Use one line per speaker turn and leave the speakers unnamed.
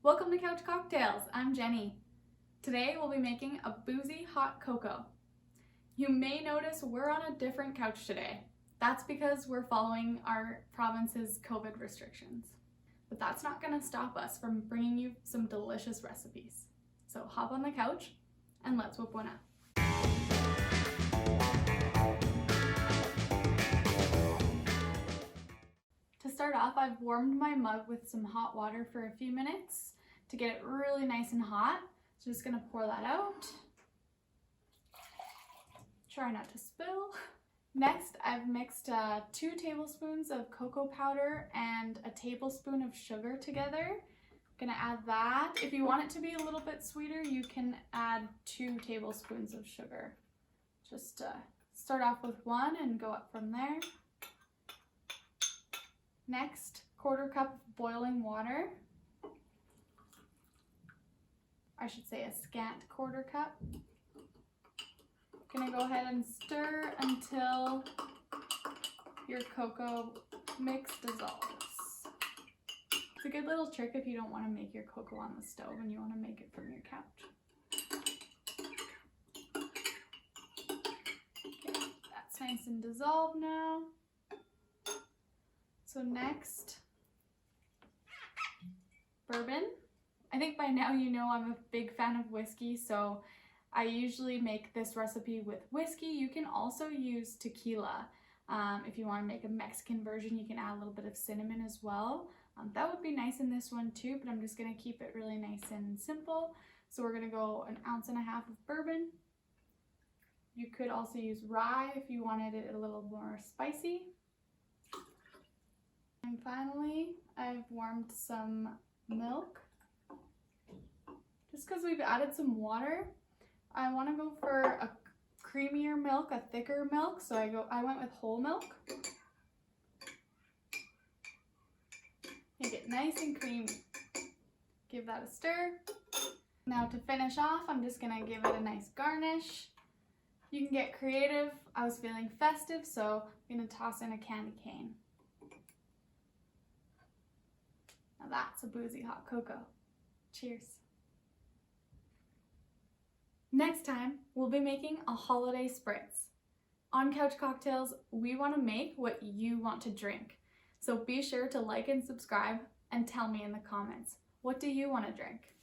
Welcome to Couch Cocktails. I'm Jenny. Today we'll be making a boozy hot cocoa. You may notice we're on a different couch today. That's because we're following our province's COVID restrictions. But that's not going to stop us from bringing you some delicious recipes. So hop on the couch and let's whip one up. To start off, I've warmed my mug with some hot water for a few minutes to get it really nice and hot. So just gonna pour that out. Try not to spill. Next, I've mixed 2 tablespoons of cocoa powder and a tablespoon of sugar together. Gonna add that. If you want it to be a little bit sweeter, you can add 2 tablespoons of sugar. Just start off with 1 and go up from there. Next, 1/4 cup of boiling water. I should say a scant 1/4 cup. Gonna go ahead and stir until your cocoa mix dissolves. It's a good little trick if you don't want to make your cocoa on the stove and you want to make it from your couch. Okay, that's nice and dissolved now. So next, bourbon. I think by now you know I'm a big fan of whiskey, so I usually make this recipe with whiskey. You can also use tequila. If you want to make a Mexican version, you can add a little bit of cinnamon as well. That would be nice in this one too, but I'm just going to keep it really nice and simple. So we're going to go 1.5 ounces of bourbon. You could also use rye if you wanted it a little more spicy. And finally, I've warmed some milk. Just because we've added some water, I want to go for a creamier milk, a thicker milk, so I went with whole milk. Make it nice and creamy. Give that a stir. Now to finish off, I'm just going to give it a nice garnish. You can get creative. I was feeling festive, so I'm going to toss in a candy cane. Now that's a boozy hot cocoa. Cheers. Next time, we'll be making a holiday spritz. On Couch Cocktails, we want to make what you want to drink. So be sure to like and subscribe and tell me in the comments, what do you want to drink?